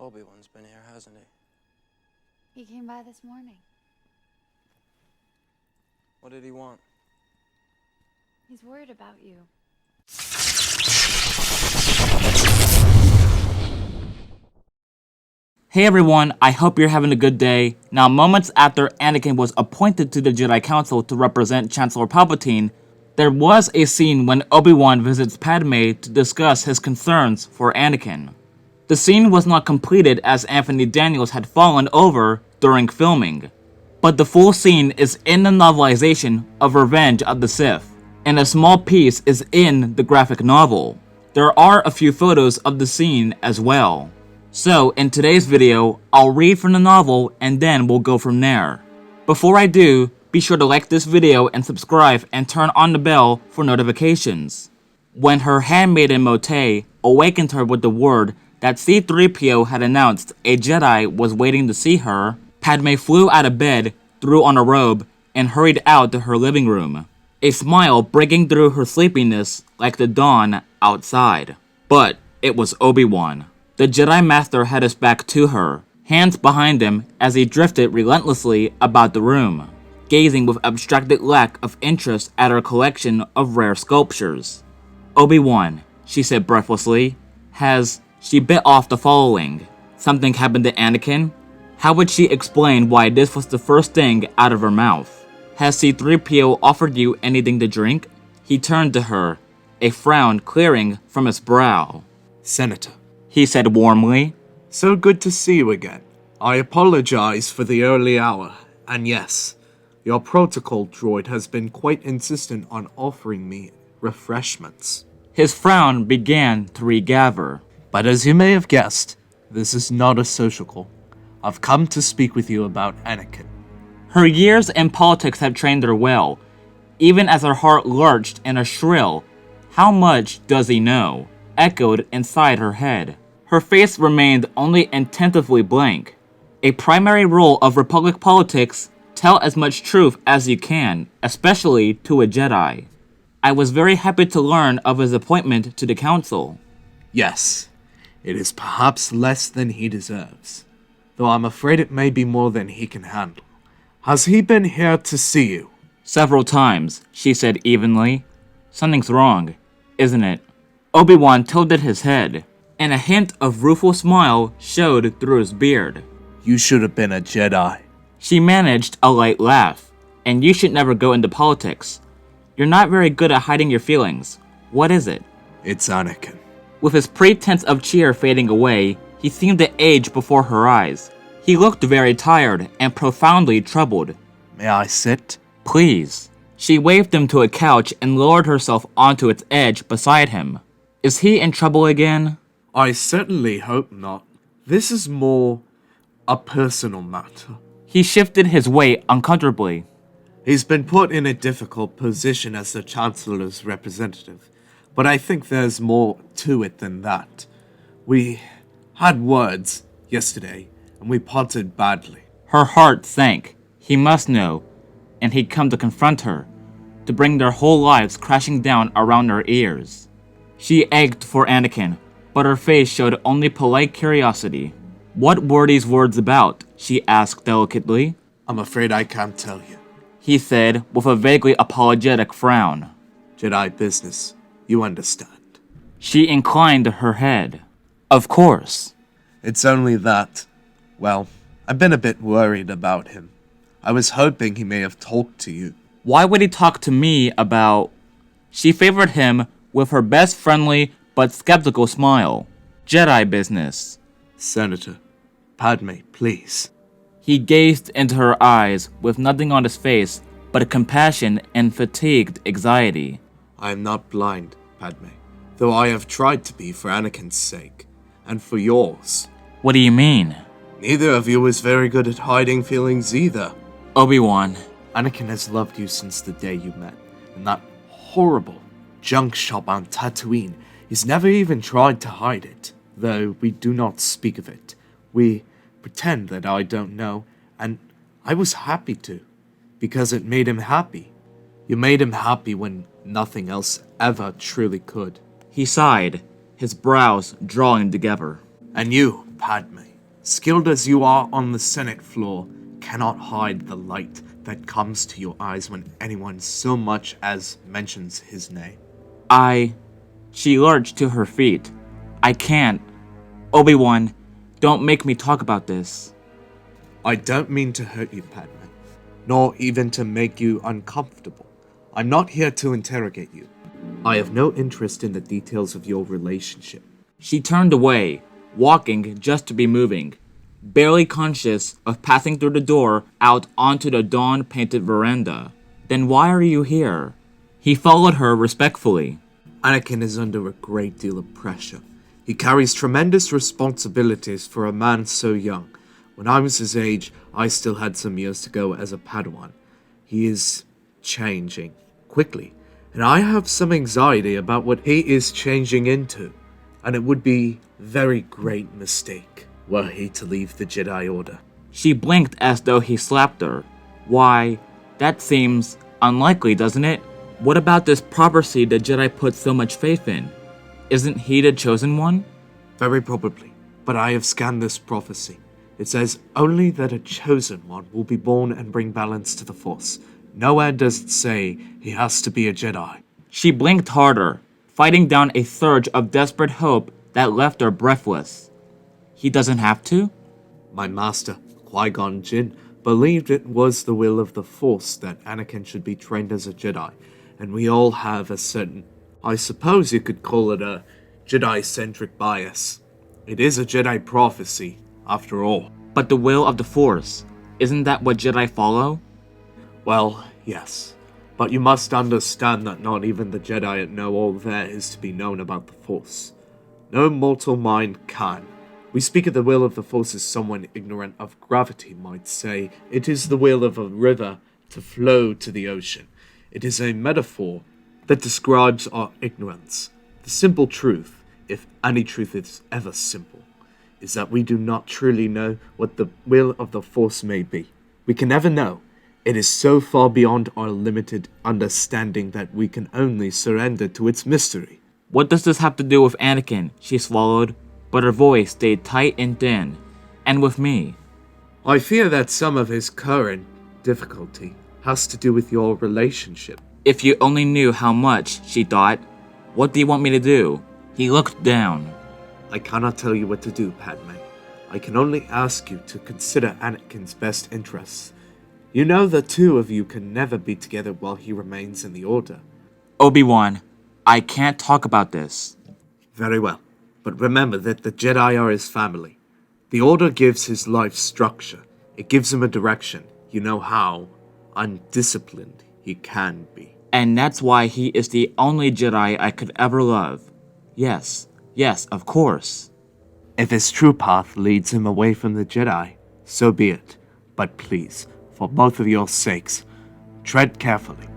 Obi-Wan's been here, hasn't he? He came by this morning. What did he want? He's worried about you. Hey everyone, I hope you're having a good day. Now, moments after Anakin was appointed to the Jedi Council to represent Chancellor Palpatine, there was a scene when Obi-Wan visits Padmé to discuss his concerns for Anakin. The scene was not completed as Anthony Daniels had fallen over during filming, but the full scene is in the novelization of Revenge of the Sith, and a small piece is in the graphic novel. There are a few photos of the scene as well. So, in today's video, I'll read from the novel and then we'll go from there. Before I do, be sure to like this video and subscribe and turn on the bell for notifications. When her handmaiden Mote awakened her with the word that C-3PO had announced a Jedi was waiting to see her, Padmé flew out of bed, threw on a robe, and hurried out to her living room, a smile breaking through her sleepiness like the dawn outside. But it was Obi-Wan. The Jedi Master had his back to her, hands behind him as he drifted relentlessly about the room, gazing with abstracted lack of interest at her collection of rare sculptures. "Obi-Wan," she said breathlessly, she bit off the following. Something happened to Anakin? How would she explain why this was the first thing out of her mouth? Has C-3PO offered you anything to drink? He turned to her, a frown clearing from his brow. "Senator," he said warmly. "So good to see you again. I apologize for the early hour, and yes, your protocol droid has been quite insistent on offering me refreshments." His frown began to regather. "But as you may have guessed, this is not a social call. I've come to speak with you about Anakin." Her years in politics had trained her well, even as her heart lurched in a shrill, "How much does he know?" echoed inside her head. Her face remained only attentively blank. A primary rule of Republic politics: tell as much truth as you can, especially to a Jedi. "I was very happy to learn of his appointment to the council." "Yes, it is perhaps less than he deserves, though I'm afraid it may be more than he can handle. Has he been here to see you?" "Several times," she said evenly. "Something's wrong, isn't it?" Obi-Wan tilted his head, and a hint of rueful smile showed through his beard. "You should have been a Jedi." She managed a light laugh. "And you should never go into politics. You're not very good at hiding your feelings. What is it?" "It's Anakin." With his pretense of cheer fading away, he seemed to age before her eyes. He looked very tired and profoundly troubled. "May I sit?" "Please." She waved him to a couch and lowered herself onto its edge beside him. "Is he in trouble again?" "I certainly hope not. This is more a personal matter." He shifted his weight uncomfortably. "He's been put in a difficult position as the Chancellor's representative, but I think there's more to it than that. We had words yesterday, and we parted badly." Her heart sank. He must know, and he'd come to confront her, to bring their whole lives crashing down around her ears. She ached for Anakin, but her face showed only polite curiosity. "What were these words about?" she asked delicately. "I'm afraid I can't tell you," he said with a vaguely apologetic frown. "Jedi business, you understand." She inclined her head. "Of course." "It's only that, well, I've been a bit worried about him. I was hoping he may have talked to you." "Why would he talk to me about—" She favored him with her best friendly but skeptical smile. "Jedi business." "Senator, Padmé, please." He gazed into her eyes with nothing on his face but compassion and fatigued anxiety. "I am not blind, Padmé, though I have tried to be for Anakin's sake, and for yours." "What do you mean?" "Neither of you is very good at hiding feelings either. Obi-Wan." Anakin has loved you since the day you met, in that horrible junk shop on Tatooine. He's never even tried to hide it, though we do not speak of it. We pretend that I don't know, and I was happy to, because it made him happy. You made him happy when nothing else ever truly could." He sighed, his brows drawing together. "And you, Padmé, skilled as you are on the Senate floor, cannot hide the light that comes to your eyes when anyone so much as mentions his name. She lurched to her feet. I can't. Obi-Wan, don't make me talk about this. I don't mean to hurt you, Padmé, nor even to make you uncomfortable. I'm not here to interrogate you. I have no interest in the details of your relationship. She turned away, walking just to be moving, barely conscious of passing through the door out onto the dawn-painted veranda. Then why are you here? He followed her respectfully. Anakin is under a great deal of pressure. He carries tremendous responsibilities for a man so young. When I was his age, I still had some years to go as a Padawan. He is changing quickly, and I have some anxiety about what he is changing into, and it would be a very great mistake were he to leave the Jedi Order. She blinked as though he slapped her. Why, that seems unlikely, doesn't it? What about this prophecy the Jedi put so much faith in? Isn't he the chosen one? Very probably, but I have scanned this prophecy. It says only that a chosen one will be born and bring balance to the Force. Nowhere does it say he has to be a Jedi. She blinked harder, fighting down a surge of desperate hope that left her breathless. He doesn't have to? My master, Qui-Gon Jinn, believed it was the will of the Force that Anakin should be trained as a Jedi, and we all have a certain, I suppose you could call it a Jedi-centric bias. It is a Jedi prophecy, after all. But the will of the Force, isn't that what Jedi follow? Well, yes. But you must understand that not even the Jedi know all there is to be known about the Force. No mortal mind can. We speak of the will of the Force as someone ignorant of gravity might say. It is the will of a river to flow to the ocean. It is a metaphor that describes our ignorance. The simple truth, if any truth is ever simple, is that we do not truly know what the will of the Force may be. We can never know. It is so far beyond our limited understanding that we can only surrender to its mystery. What does this have to do with Anakin? She swallowed, but her voice stayed tight and thin. And with me? I fear that some of his current difficulty has to do with your relationship. If you only knew how much, she thought. What do you want me to do? He looked down. I cannot tell you what to do, Padmé. I can only ask you to consider Anakin's best interests. You know the two of you can never be together while he remains in the Order. Obi-Wan, I can't talk about this. Very well, but remember that the Jedi are his family. The Order gives his life structure. It gives him a direction. You know how undisciplined he can be. And that's why he is the only Jedi I could ever love. Yes, of course. If his true path leads him away from the Jedi, so be it. But please, for both of your sakes, tread carefully.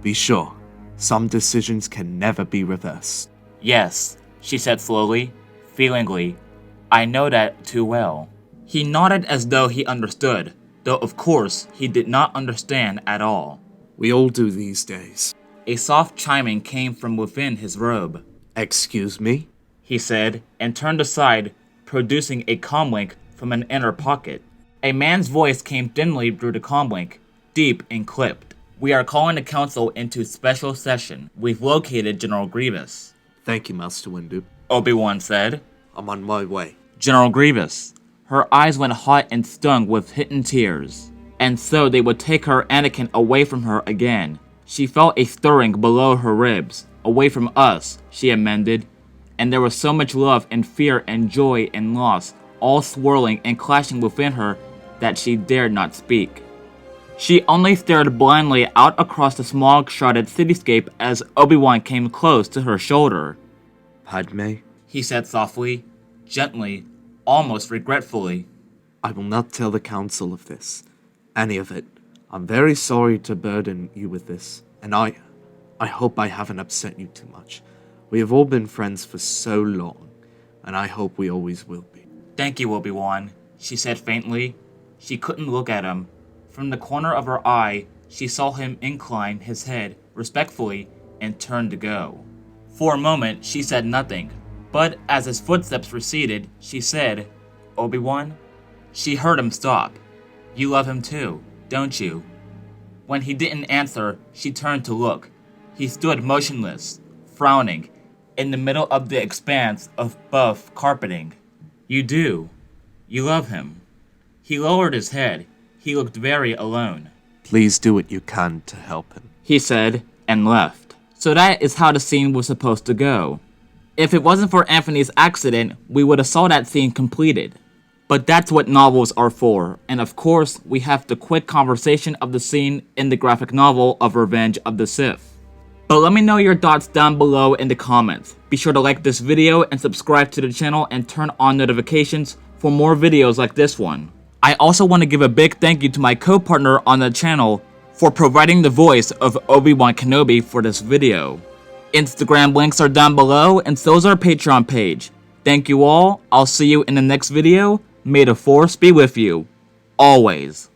Be sure, some decisions can never be reversed. Yes, she said slowly, feelingly. I know that too well. He nodded as though he understood, though of course he did not understand at all. We all do these days. A soft chiming came from within his robe. Excuse me? He said, and turned aside, producing a comlink from an inner pocket. A man's voice came thinly through the comlink, deep and clipped. We are calling the council into special session. We've located General Grievous. Thank you, Master Windu. Obi-Wan said. I'm on my way. General Grievous. Her eyes went hot and stung with hidden tears. And so they would take her Anakin away from her again. She felt a stirring below her ribs. Away from us, she amended. And there was so much love and fear and joy and loss, all swirling and clashing within her, that she dared not speak. She only stared blindly out across the smog-shrouded cityscape as Obi-Wan came close to her shoulder. Padmé? He said softly, gently, almost regretfully. I will not tell the council of this. Any of it. I'm very sorry to burden you with this, and I hope I haven't upset you too much. We have all been friends for so long, and I hope we always will be. Thank you, Obi-Wan, she said faintly. She couldn't look at him. From the corner of her eye, she saw him incline his head respectfully and turn to go. For a moment, she said nothing, but as his footsteps receded, she said, Obi-Wan, She heard him stop. You love him too, don't you? When he didn't answer, she turned to look. He stood motionless, frowning, in the middle of the expanse of buff carpeting. You do. You love him. He lowered his head. He looked very alone. Please do what you can to help him, he said, and left. So that is how the scene was supposed to go. If it wasn't for Anthony's accident, we would have saw that scene completed. But that's what novels are for, and of course, we have the quick conversation of the scene in the graphic novel of Revenge of the Sith. But let me know your thoughts down below in the comments. Be sure to like this video and subscribe to the channel and turn on notifications for more videos like this one. I also want to give a big thank you to my co-partner on the channel for providing the voice of Obi-Wan Kenobi for this video. Instagram links are down below and so is our Patreon page. Thank you all, I'll see you in the next video. May the Force be with you. Always.